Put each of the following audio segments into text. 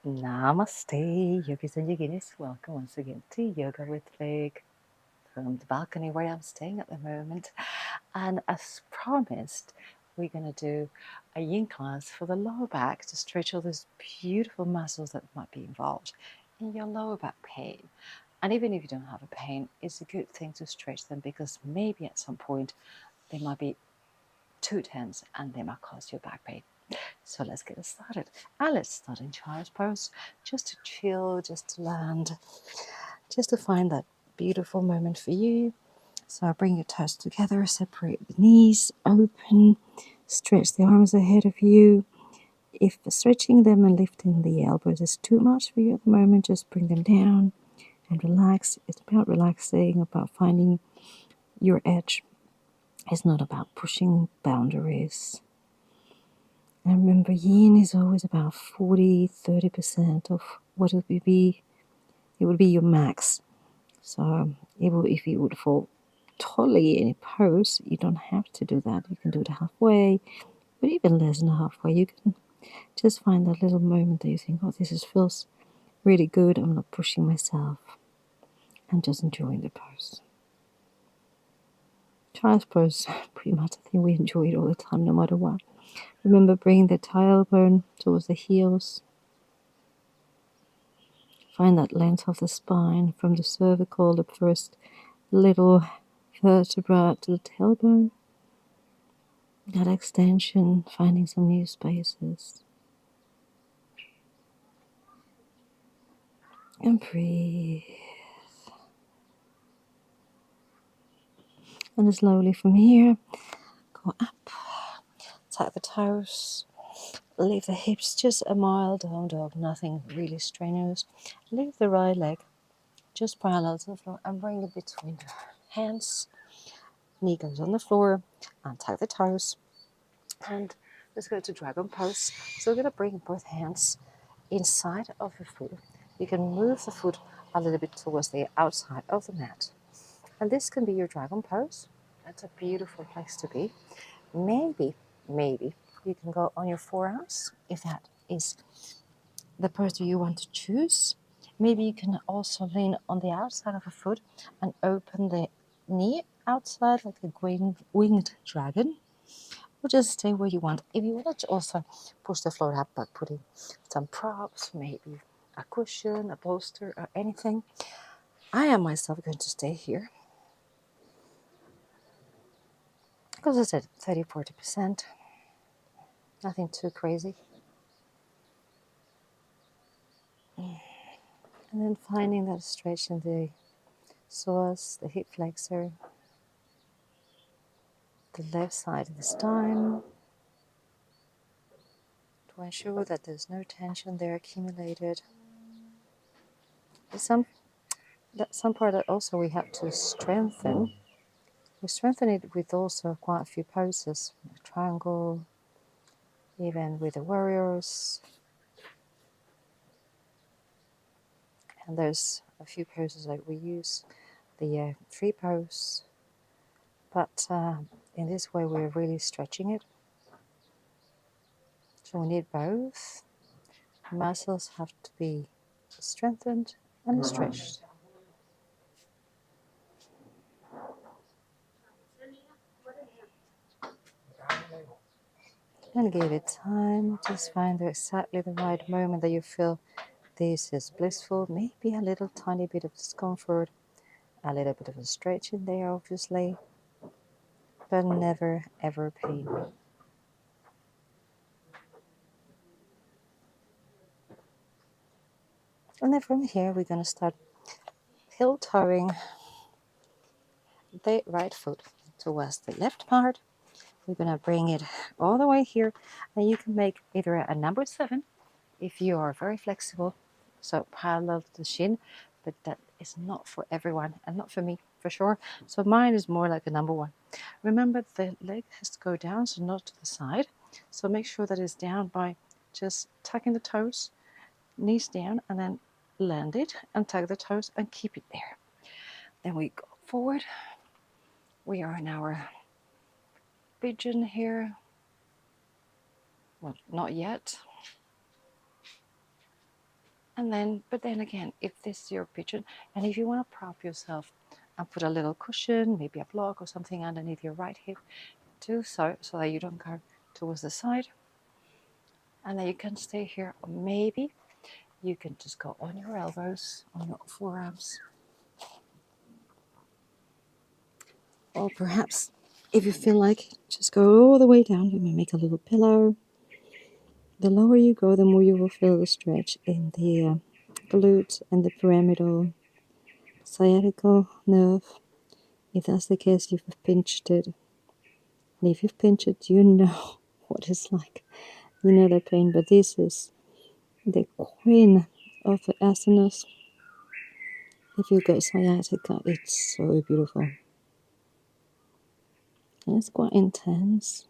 Namaste, yogis and yoginis. Welcome once again to Yoga with Vig from the balcony where I'm staying at the moment. And as promised, we're going to do a yin class for the lower back to stretch all those beautiful muscles that might be involved in your lower back pain. And even if you don't have a pain, it's a good thing to stretch them because maybe at some point they might be too tense and they might cause you back pain. So let's get started. And let's start in child's pose, just to chill, just to land, just to find that beautiful moment for you. So bring your toes together, separate the knees, open, stretch the arms ahead of you. If stretching them and lifting the elbows is too much for you at the moment, just bring them down and relax. It's about relaxing, about finding your edge. It's not about pushing boundaries. And remember, yin is always about 40-30% of what it would be. It would be your max. So if you would fall totally in a pose, you don't have to do that. You can do it halfway, but even less than halfway. You can just find that little moment that you think, oh, feels really good. I'm not pushing myself. I'm just enjoying the pose. Child's pose, pretty much, I think we enjoy it all the time, no matter what. Remember, bringing the tailbone towards the heels. Find that length of the spine from the cervical, the first little vertebra to the tailbone. That extension, finding some new spaces. And breathe. And slowly from here, go up. Tuck the toes. Leave the hips just a mild down dog, nothing really strenuous. Leave the right leg just parallel to the floor and bring it between the hands. Knee goes on the floor, untie the toes, and let's go to dragon pose. So we're going to bring both hands inside of the foot. You can move the foot a little bit towards the outside of the mat. And this can be your dragon pose. That's a beautiful place to be. Maybe you can go on your forearms if that is the pose that you want to choose. Maybe you can also lean on the outside of a foot and open the knee outside like a winged dragon, or just stay where you want. If you want to also push the floor up by putting some props, maybe a cushion, a bolster, or anything, I am myself going to stay here. Because I said 30-40%, nothing too crazy. And then finding that stretch in the psoas, the hip flexor, the left side this time, to ensure that there's no tension there accumulated. There's some part that also we have to strengthen. We strengthen it with also quite a few poses, like triangle, even with the warriors. And there's a few poses that we use, the tree pose. But in this way, we're really stretching it. So we need both. Muscles have to be strengthened and stretched. And give it time. Just find exactly the right moment that you feel this is blissful. Maybe a little tiny bit of discomfort, a little bit of a stretch in there, obviously, but never ever pain. And then from here, we're going to start heel toeing the right foot towards the left part. We're going to bring it all the way here, and you can make either a number 7 if you are very flexible, so parallel to the shin, but that is not for everyone and not for me for sure. So mine is more like a number 1. Remember, the leg has to go down, so not to the side. So make sure that it's down by just tucking the toes, knees down, and then land it and tuck the toes and keep it there. Then we go forward. We are in our pigeon here. Well, not yet. And then, but then again, if this is your pigeon, and if you want to prop yourself and put a little cushion, maybe a block or something underneath your right hip, do so that you don't go towards the side. And then you can stay here, or maybe you can just go on your elbows, on your forearms. Or perhaps, if you feel like, just go all the way down. You may make a little pillow. The lower you go, the more you will feel the stretch in the glute and the pyramidal sciatica nerve. If that's the case, you've pinched it. And if you've pinched it, you know what it's like. You know the pain, but this is the queen of the asanas. If you get sciatica, it's so beautiful. And it's quite intense,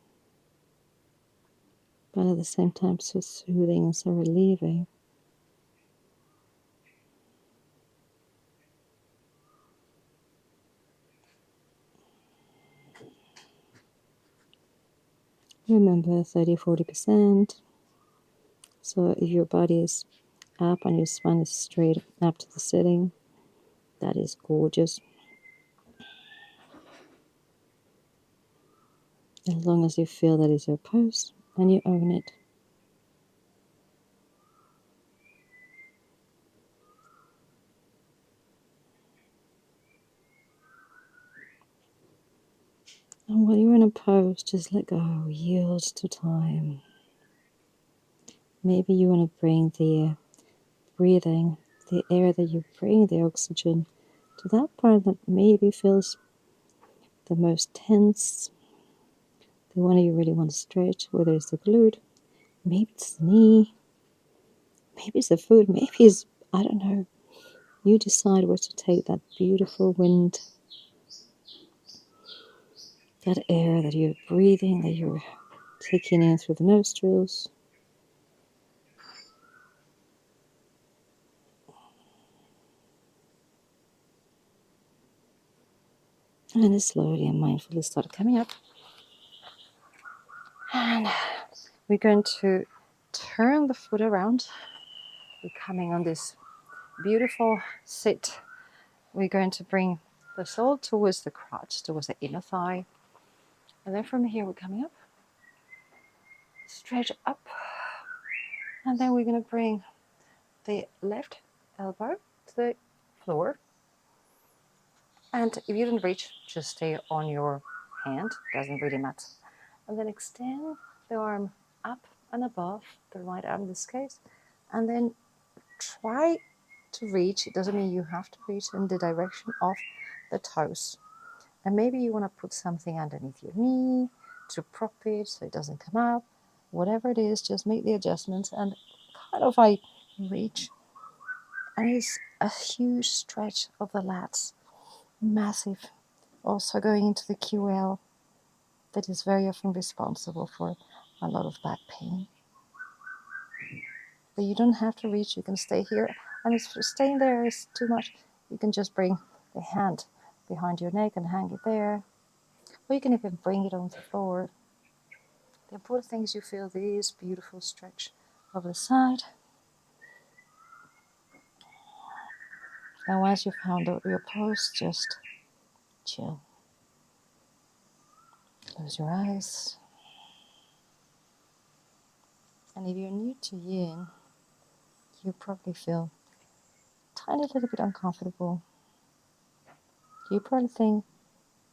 but at the same time so soothing and so relieving. Remember 30-40%. So if your body is up and your spine is straight up to the sitting, that is gorgeous. As long as you feel that is your pose and you own it. And while you're in a pose, just let go, yield to time. Maybe you want to bring the breathing, the air that you bring, the oxygen, to that part that maybe feels the most tense, the one you really want to stretch, whether it's the glute, maybe it's the knee, maybe it's the foot, maybe it's, I don't know. You decide where to take that beautiful wind, that air that you're breathing, that you're taking in through the nostrils. And then slowly and mindfully start coming up. And we're going to turn the foot around. We're coming on this beautiful sit. We're going to bring the sole towards the crotch, towards the inner thigh. And then from here, we're coming up. Stretch up. And then we're going to bring the left elbow to the floor. And if you don't reach, just stay on your hand. Doesn't really matter. And then extend the arm up and above, the right arm in this case. And then try to reach. It doesn't mean you have to reach in the direction of the toes. And maybe you want to put something underneath your knee to prop it so it doesn't come up. Whatever it is, just make the adjustments and kind of like reach. And it's a huge stretch of the lats. Massive. Also going into the QL, that is very often responsible for a lot of back pain. But you don't have to reach, you can stay here. And if staying there is too much, you can just bring the hand behind your neck and hang it there. Or you can even bring it on the floor. The important thing is you feel this beautiful stretch of the side. And once you've found out your pose, just chill. Close your eyes. And if you're new to yin, you probably feel a tiny little bit uncomfortable. You probably think,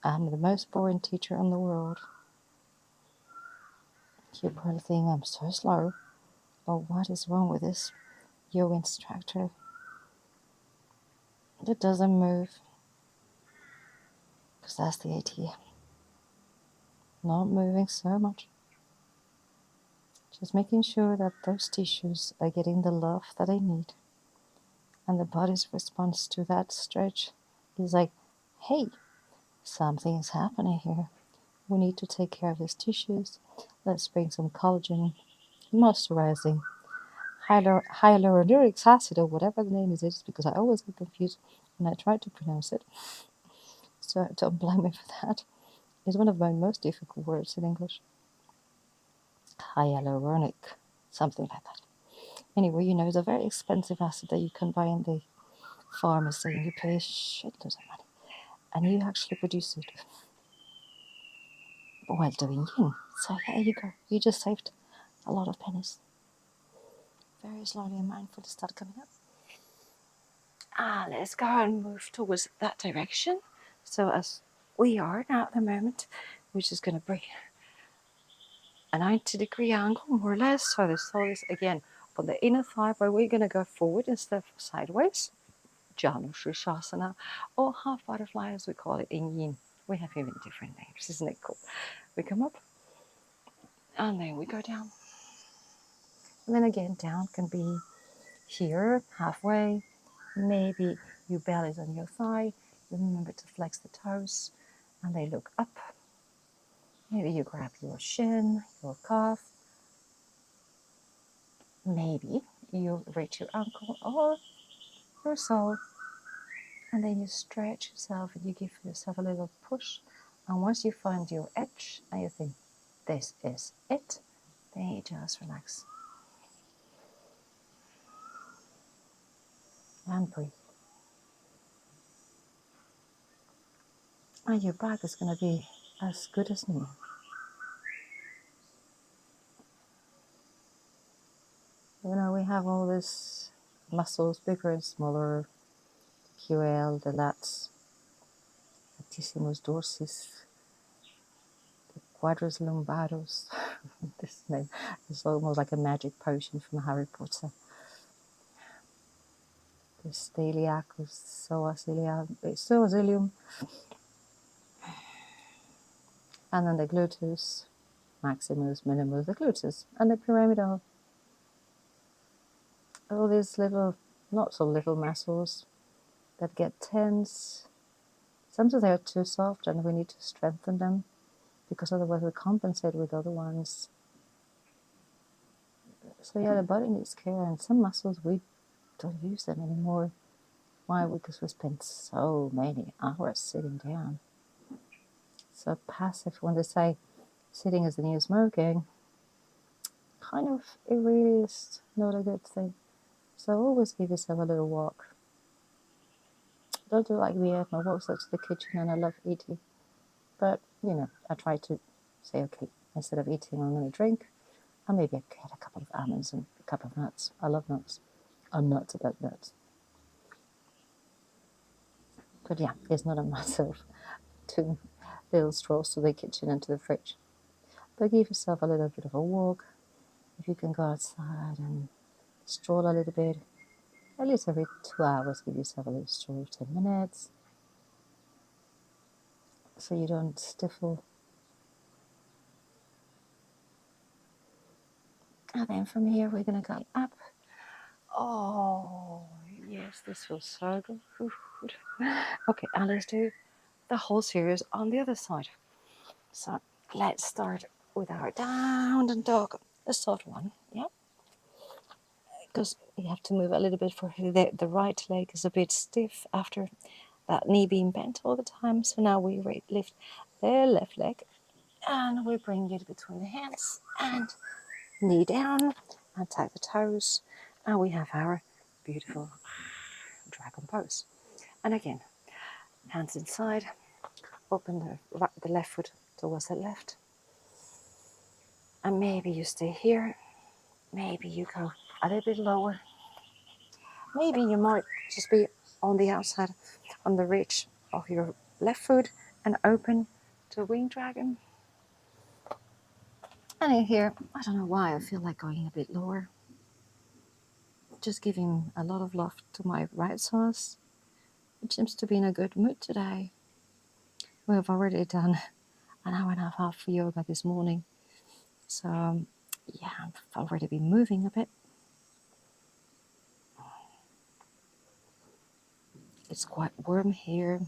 I'm the most boring teacher in the world. You probably think I'm so slow. Or what is wrong with this yoga instructor that doesn't move? Because that's the idea. Not moving so much. Just making sure that those tissues are getting the love that they need. And the body's response to that stretch is like, hey, something is happening here. We need to take care of these tissues. Let's bring some collagen, moisturizing, hyaluronic acid, or whatever the name is, because I always get confused when I try to pronounce it. So don't blame me for that. It's one of my most difficult words in English. Hyaluronic, something like that. Anyway, you know, the very expensive acid that you can buy in the pharmacy, and you pay a shitload of money, and you actually produce it while doing yin. So there you go. You just saved a lot of pennies. Very slowly and mindfully start coming up. Let's go and move towards that direction. So as we are now at the moment, we're just going to bring a 90-degree angle, more or less. So the soul is again on the inner thigh, but we're going to go forward instead of sideways. Janu Shasana, or half butterfly as we call it in yin. We have even different names, isn't it cool? We come up and then we go down. And then again, down can be here, halfway. Maybe your belly's on your thigh. Remember to flex the toes and they look up. Maybe you grab your shin, your calf. Maybe you reach your ankle or your sole. And then you stretch yourself and you give yourself a little push. And once you find your edge and you think, this is it, then you just relax. And breathe. And your back is going to be as good as new. You know, we have all these muscles, bigger and smaller, QL, the lats, latissimus dorsis, the quadris lumbaris. This name is almost like a magic potion from Harry Potter. The steliacus, zoazilium, and then the gluteus maximus, minimus, the gluteus, and the pyramidal. All these little, not so little muscles that get tense. Sometimes they're too soft and we need to strengthen them because otherwise we compensate with other ones. So yeah, the body needs care, and some muscles we don't use them anymore. Why? Because we spend so many hours sitting down. So passive, when they say sitting is the new smoking, kind of, it really is not a good thing. So always give yourself a little walk. Don't do like me. My walks out to the kitchen and I love eating. But, you know, I try to say, okay, instead of eating, I'm going to drink. And maybe I get a couple of almonds and a couple of nuts. I love nuts. I'm nuts about nuts. But yeah, it's not a massive 2 little strolls to the kitchen and to the fridge. But give yourself a little bit of a walk. If you can go outside and stroll a little bit, at least every 2 hours, give yourself a little stroll of 10 minutes. So you don't stifle. And then from here, we're going to go up. Oh, yes, this feels so good. Okay, and let's do the whole series on the other side. So let's start with our down dog, the soft one, yeah? Because you have to move a little bit for the right leg is a bit stiff after that knee being bent all the time. So now we lift the left leg and we bring it between the hands and knee down and tap the toes. And we have our beautiful dragon pose. And again, hands inside, open the left foot towards the left. And maybe you stay here. Maybe you go a little bit lower. Maybe you might just be on the outside, on the ridge of your left foot and open to wing dragon. And in here, I don't know why I feel like going a bit lower. Just giving a lot of love to my right sauce. It seems to be in a good mood today. We have already done an hour and a half for yoga this morning. So yeah, I've already been moving a bit. It's quite warm here.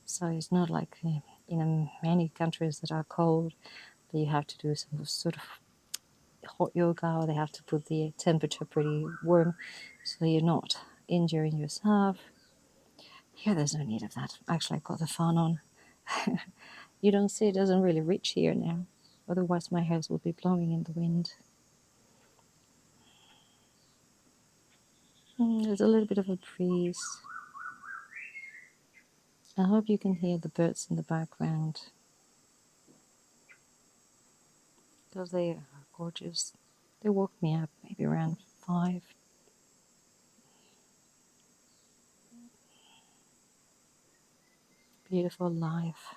So it's not like in many countries that are cold that you have to do some sort of hot yoga or they have to put the temperature pretty warm so you're not injuring yourself. Here there's no need of that. Actually, I've got the fan on. You don't see it doesn't really reach here now. Otherwise my hairs would be blowing in the wind. There's a little bit of a breeze. I hope you can hear the birds in the background, because they are gorgeous. They woke me up maybe around 5. Beautiful life,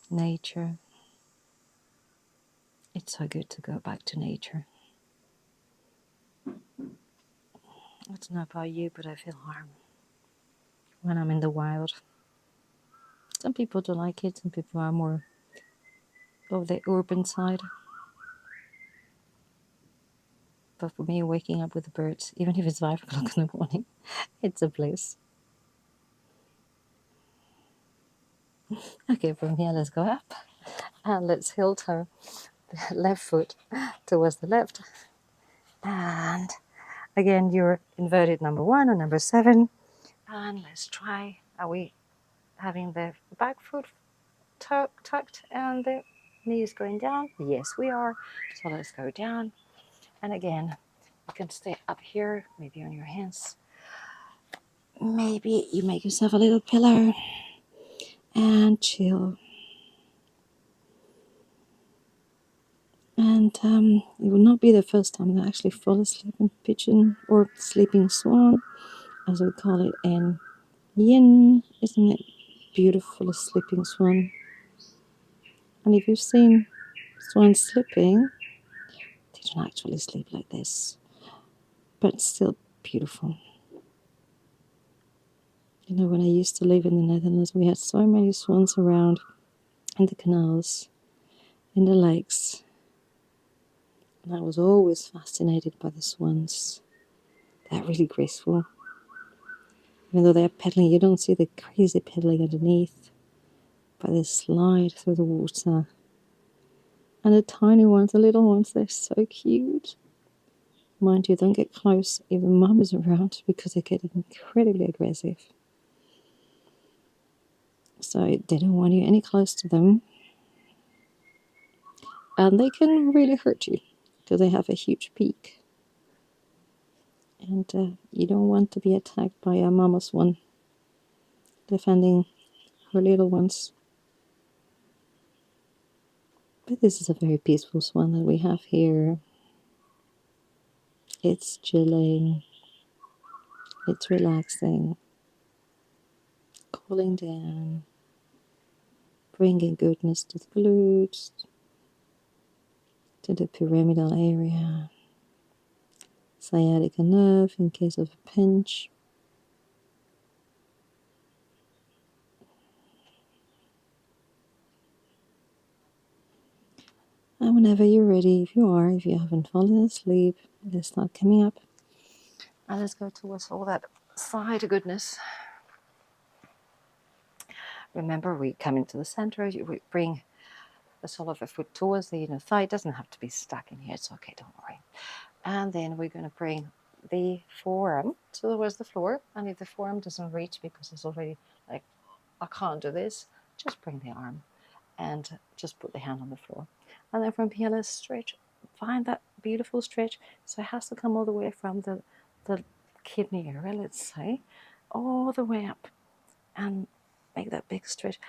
nature. It's so good to go back to nature. I don't know about you, but I feel harm when I'm in the wild. Some people don't like it, some people are more of the urban side. But for me, waking up with the birds, even if it's 5 o'clock in the morning, it's a bliss. Okay, from here, let's go up and let's heel toe the left foot towards the left. And again, you're inverted number 1 or number 7. And let's try, are we having the back foot tucked and the knees going down? Yes, we are. So let's go down. And again, you can stay up here, maybe on your hands. Maybe you make yourself a little pillow and chill. And it will not be the first time that I actually fall asleep in pigeon or sleeping swan, as we call it in yin. Isn't it beautiful, a sleeping swan? And if you've seen swans sleeping, they don't actually sleep like this, but it's still beautiful. You know, when I used to live in the Netherlands, we had so many swans around in the canals, in the lakes. And I was always fascinated by the swans. They're really graceful. Even though they're pedaling, you don't see the crazy pedaling underneath, but they slide through the water. And the tiny ones, the little ones, they're so cute. Mind you, don't get close if mum is around, because they get incredibly aggressive. So they don't want you any close to them. And they can really hurt you, because they have a huge beak. And you don't want to be attacked by a mama swan defending her little ones. But this is a very peaceful swan that we have here. It's chilling. It's relaxing. Cooling down. Bringing goodness to the glutes, to the pyramidal area, sciatica nerve in case of a pinch. And whenever you're ready, if you haven't fallen asleep, let's start coming up. And let's go towards all that side goodness. Remember, we come into the center, we bring the sole of the foot towards the inner thigh. It doesn't have to be stuck in here, it's okay, don't worry. And then we're going to bring the forearm towards the floor. And if the forearm doesn't reach because it's already like, I can't do this, just bring the arm and just put the hand on the floor. And then from here, let's stretch. Find that beautiful stretch. So it has to come all the way from the kidney area, let's say, all the way up and make that big stretch.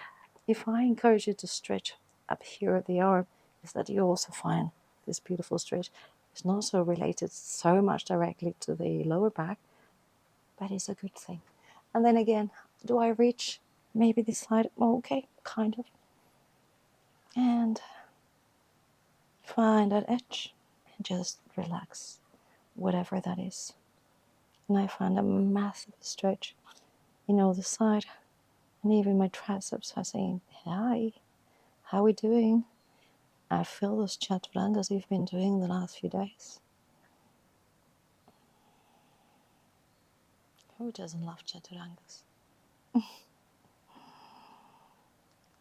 If I encourage you to stretch up here at the arm, is that you also find this beautiful stretch. It's not so related so much directly to the lower back, but it's a good thing. And then again, do I reach maybe this side? Oh, okay, kind of. And find that edge and just relax, whatever that is. And I find a massive stretch in all the side, and even my triceps are saying, hi, how are we doing? I feel those chaturangas you've been doing the last few days. Who doesn't love chaturangas?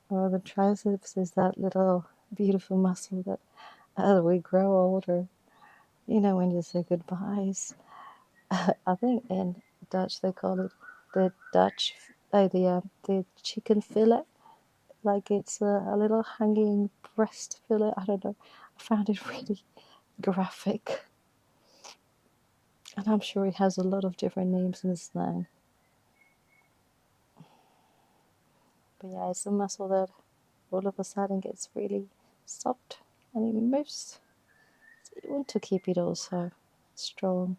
Well, the triceps is that little beautiful muscle that as we grow older, you know, when you say goodbyes, I think in Dutch they call it the the chicken fillet, like it's a little hanging breast fillet. I don't know. I found it really graphic. And I'm sure it has a lot of different names in slang. But yeah, it's a muscle that all of a sudden gets really soft and it moves. So you want to keep it also strong.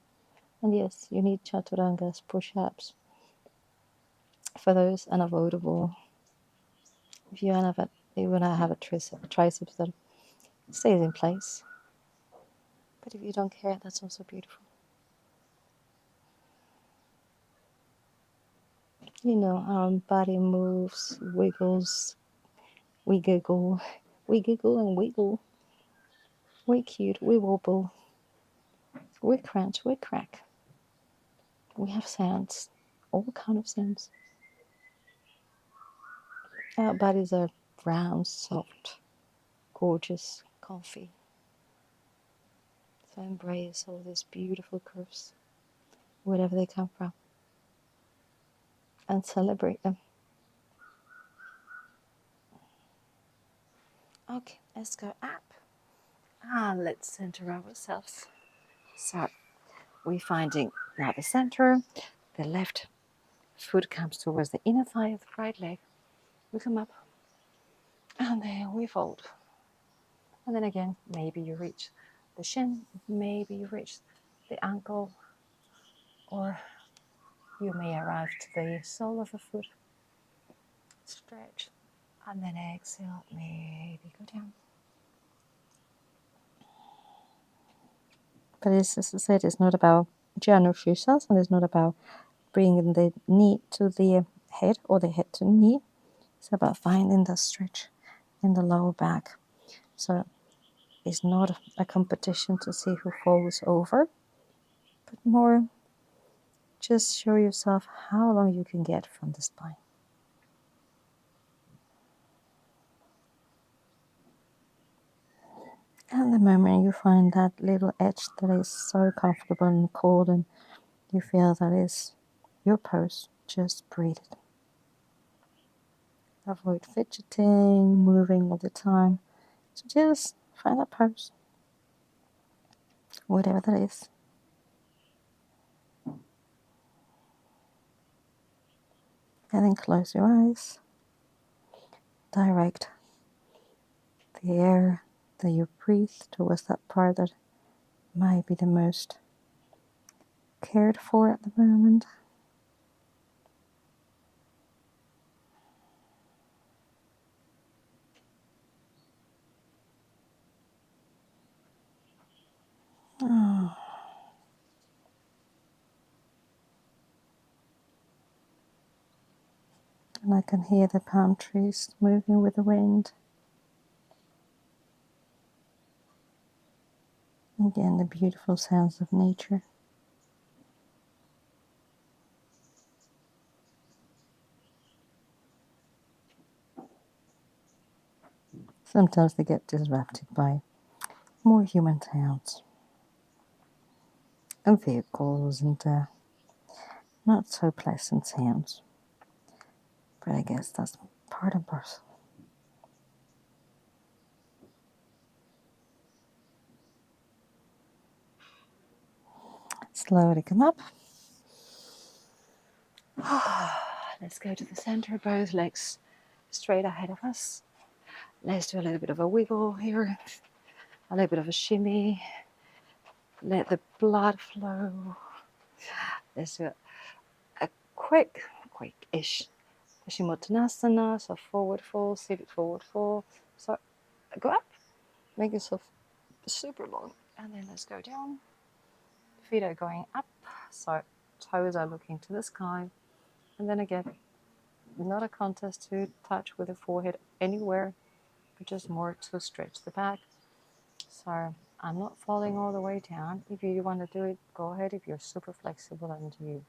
And yes, you need chaturangas, push-ups for those unavoidable. If you want to have a triceps that stays in place. But if you don't care, that's also beautiful. You know, our body moves, wiggles, we giggle and wiggle. We cute, we wobble, we crunch, we crack. We have sounds, all kind of sounds. Our bodies are brown, soft, gorgeous, comfy. So embrace all these beautiful curves, wherever they come from, and celebrate them. Okay, let's go up. And let's center ourselves. So we're finding now the center. The left foot comes towards the inner thigh of the right leg. We come up, and then we fold. And then again, maybe you reach the shin, maybe you reach the ankle, or you may arrive to the sole of the foot. Stretch, and then exhale, maybe go down. But as I said, it's not about Janu Shusas, and it's not about bringing the knee to the head or the head to knee. It's about finding the stretch in the lower back. So it's not a competition to see who falls over, but more just show yourself how long you can get from the spine. And the moment you find that little edge that is so comfortable and cold and you feel that is your pose, just breathe it. Avoid fidgeting, moving all the time. So just find that pose, whatever that is. And then close your eyes. Direct the air that you breathe towards that part that might be the most cared for at the moment. Oh. And I can hear the palm trees moving with the wind. Again, the beautiful sounds of nature. Sometimes they get disrupted by more human sounds and vehicles and not so pleasant sounds. But I guess that's part and parcel. Slowly come up. Let's go to the center, both legs straight ahead of us. Let's do a little bit of a wiggle here, a little bit of a shimmy. Let the blood flow. Let's do a quick-ish Paschimottanasana, so forward fold, seated forward fold. So go up, make yourself super long, and then let's go down. Feet are going up, so toes are looking to the sky. And then again, not a contest to touch with the forehead anywhere, but just more to stretch the back. So I'm not falling all the way down. If you want to do it, go ahead. If you're super flexible and you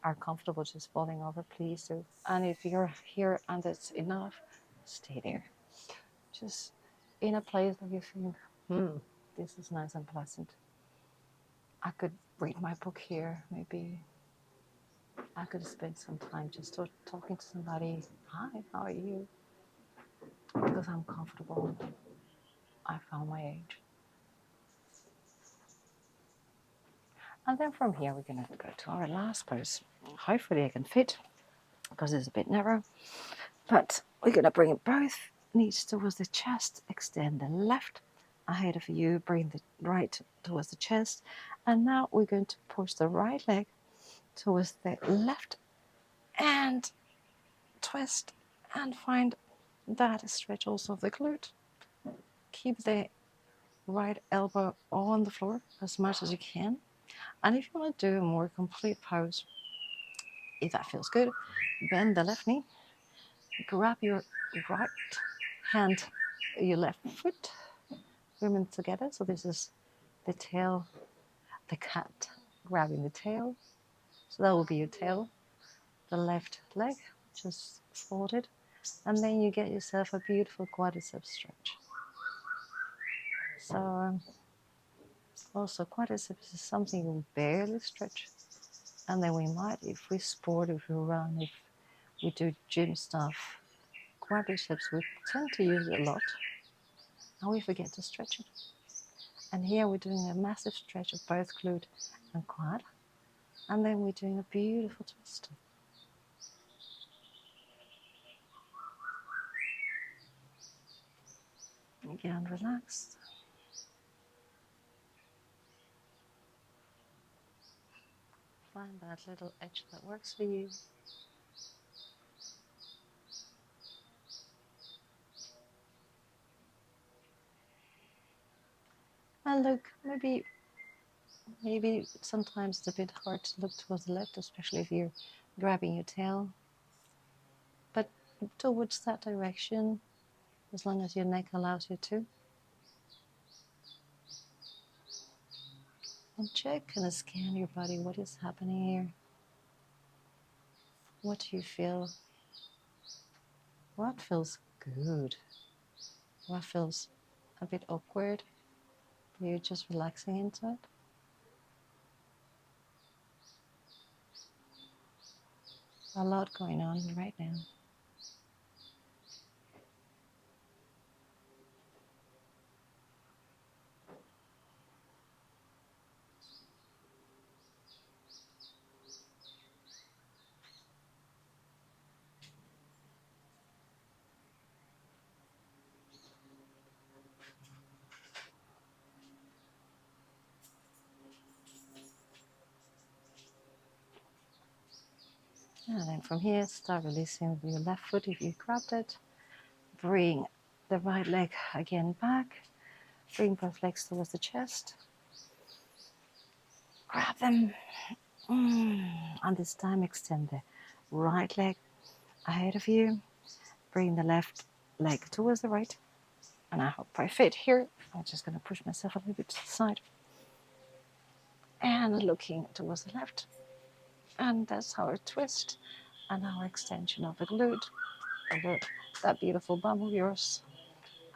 are comfortable just falling over, please do. And if you're here and it's enough, stay there. Just in a place that you think, this is nice and pleasant. I could read my book here, maybe. I could spend some time just talking to somebody. Hi, how are you? Because I'm comfortable. I found my age. And then from here, we're going to go to our last pose. Hopefully I can fit, because it's a bit narrow. But we're going to bring both knees towards the chest, extend the left ahead of you, bring the right towards the chest. And now we're going to push the right leg towards the left and twist and find that stretch also of the glute. Keep the right elbow on the floor as much as you can. And if you want to do a more complete pose, if that feels good, bend the left knee, grab your right hand, your left foot, bring them together. So this is the tail, the cat grabbing the tail. So that will be your tail, the left leg just folded, and then you get yourself a beautiful quadricep stretch. So also quadriceps is something you barely stretch, and then we might, if we sport, if we run, if we do gym stuff, quadriceps we tend to use it a lot, and we forget to stretch it. And here we're doing a massive stretch of both glute and quad, and then we're doing a beautiful twist. Again, relaxed. Find that little edge that works for you. And look, maybe sometimes it's a bit hard to look towards the left, especially if you're grabbing your tail. But towards that direction, as long as your neck allows you to. And check and scan your body. What is happening here? What do you feel? What feels good? What feels a bit awkward? You're just relaxing into it. A lot going on right now. And then from here, start releasing with your left foot if you grabbed it. Bring the right leg again back. Bring both legs towards the chest. Grab them. And this time extend the right leg ahead of you. Bring the left leg towards the right. And I hope I fit here. I'm just going to push myself a little bit to the side. And looking towards the left. And that's our twist and our extension of the glute. That beautiful bum of yours.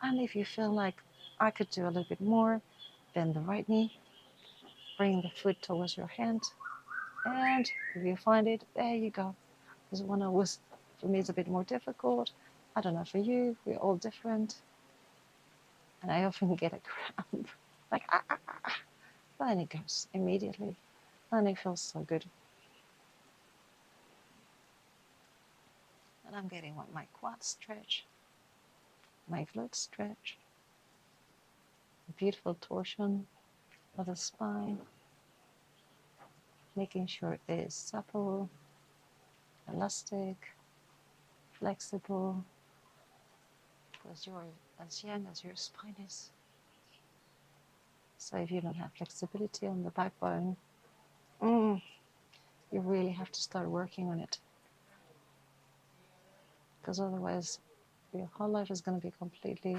And if you feel like I could do a little bit more, bend the right knee, bring the foot towards your hand, and if you find it, there you go. This one always, for me, it's a bit more difficult. I don't know for you, we're all different. And I often get a cramp, like, then it goes immediately, and it feels so good. And I'm getting my quad stretch, my glute stretch, a beautiful torsion of the spine, making sure it is supple, elastic, flexible, as young as your spine is. So if you don't have flexibility on the backbone, you really have to start working on it. Because otherwise, your whole life is going to be completely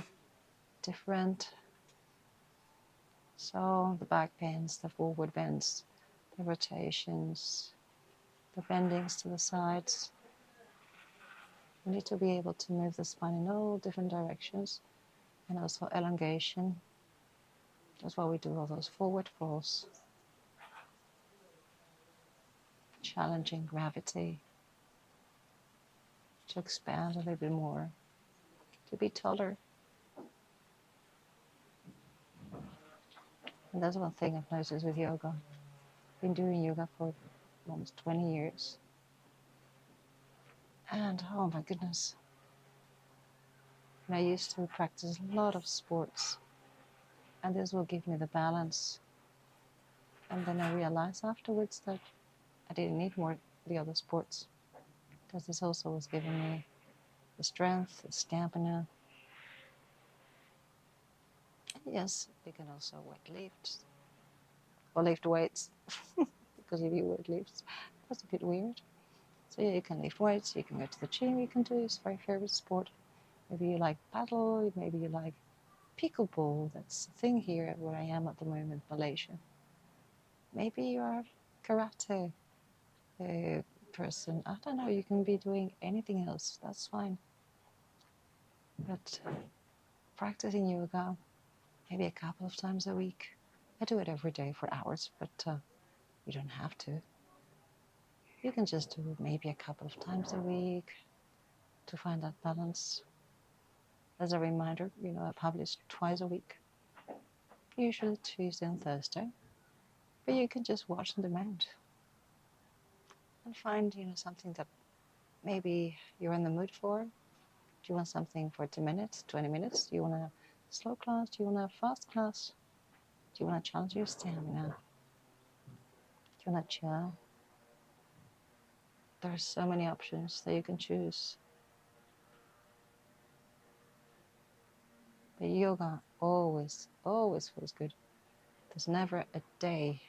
different. So the back bends, the forward bends, the rotations, the bendings to the sides. You need to be able to move the spine in all different directions, and also elongation. That's why we do all those forward folds. Challenging gravity to expand a little bit more, to be taller. And that's one thing I've noticed with yoga. Been doing yoga for almost 20 years. And oh my goodness, and I used to practice a lot of sports, and this will give me the balance. And then I realized afterwards that I didn't need more the other sports, because this also was giving me the strength, the stamina. Yes, you can also weight lift or lift weights, because if you weight lifts, that's a bit weird. So yeah, you can lift weights, you can go to the gym, you can do your very favorite sport. Maybe you like paddle, maybe you like pickleball. That's the thing here where I am at the moment, Malaysia. Maybe you're a karate person. I don't know, you can be doing anything else, that's fine. But practicing yoga, maybe a couple of times a week. I do it every day for hours, but you don't have to. You can just do it maybe a couple of times a week to find that balance. As a reminder, I publish twice a week, usually Tuesday and Thursday. But you can just watch on demand and find, something that maybe you're in the mood for. Do you want something for 10 minutes, 20 minutes? Do you want a slow class? Do you want a fast class? Do you want to challenge your stamina? Do you want to chill? There are so many options that you can choose. But yoga always feels good. There's never a day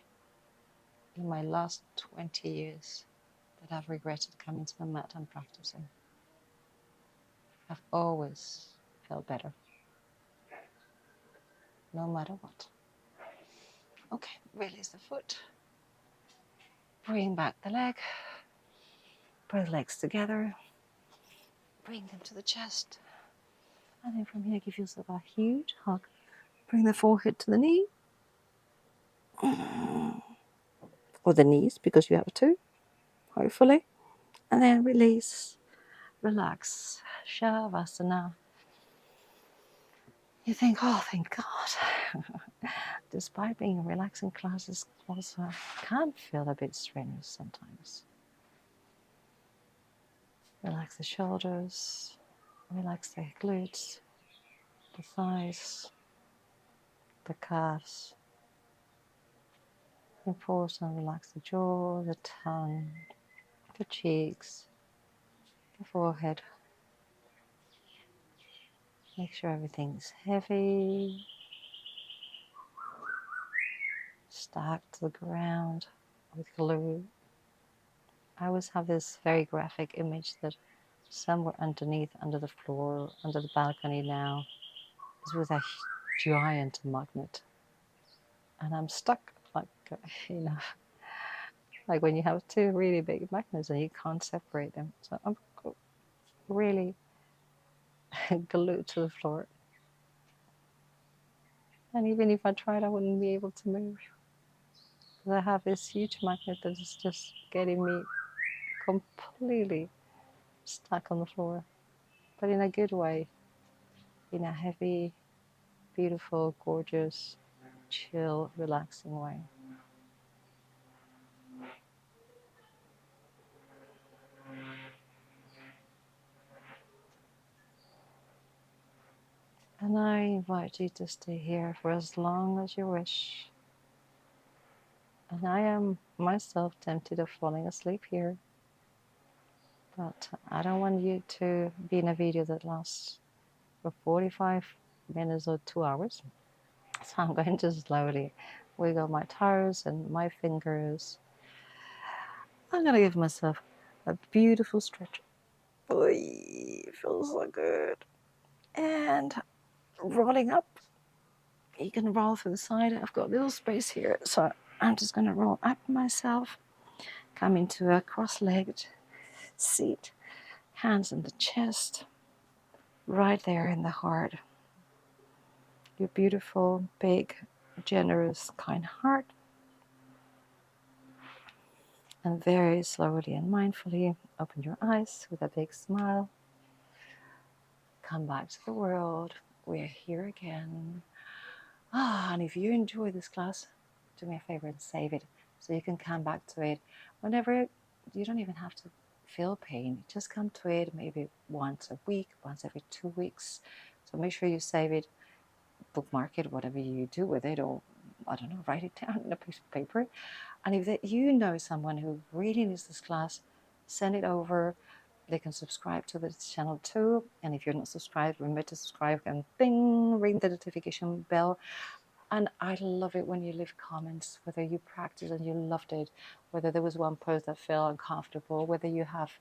in my last 20 years that I've regretted coming to the mat and practicing. I've always felt better, no matter what. Okay, release the foot. Bring back the leg. Bring the legs together. Bring them to the chest. And then from here, give yourself a huge hug. Bring the forehead to the knee. Or the knees, because you have to, hopefully. And then release. Relax. Shavasana. You think, oh, thank God. Despite being a relaxing class, it also can feel a bit strenuous sometimes. Relax the shoulders, relax the glutes, the thighs, the calves. Important, relax the jaw, the tongue, the cheeks, the forehead. Make sure everything's heavy, stuck to the ground with glue. I always have this very graphic image that somewhere underneath, under the floor, under the balcony now, is with a giant magnet. And I'm stuck, like, like when you have two really big magnets and you can't separate them. So I'm really glued to the floor. And even if I tried, I wouldn't be able to move. Because I have this huge magnet that is just getting me completely stuck on the floor. But in a good way. In a heavy, beautiful, gorgeous, chill, relaxing way. And I invite you to stay here for as long as you wish. And I am myself tempted of falling asleep here. But I don't want you to be in a video that lasts for 45 minutes or 2 hours. So I'm going to slowly wiggle my toes and my fingers. I'm going to give myself a beautiful stretch. Oy, it feels so good. And rolling up. You can roll to the side. I've got a little space here, so I'm just going to roll up myself. Come into a cross-legged seat. Hands in the chest. Right there in the heart. Your beautiful, big, generous, kind heart. And very slowly and mindfully open your eyes with a big smile. Come back to the world. We're here again. And if you enjoy this class, do me a favor and save it. So you can come back to it whenever. You don't even have to feel pain. Just come to it maybe once a week, once every 2 weeks. So make sure you save it, bookmark it, whatever you do with it, or I don't know, write it down in a piece of paper. And if you know someone who really needs this class, send it over. They can subscribe to this channel too. And if you're not subscribed, remember to subscribe and bing, ring the notification bell. And I love it when you leave comments, whether you practiced and you loved it, whether there was one pose that felt uncomfortable, whether you have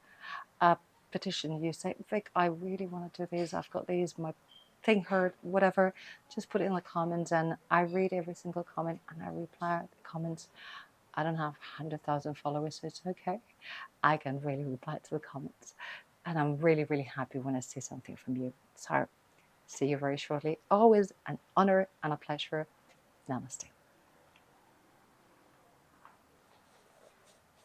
a petition, you say, Vic, I really want to do this, I've got these, my thing hurt, whatever, just put it in the comments, and I read every single comment and I reply the comments. I don't have 100,000 followers, so it's okay. I can really reply to the comments, and I'm really, really happy when I see something from you. So see you very shortly. Always an honor and a pleasure. Namaste.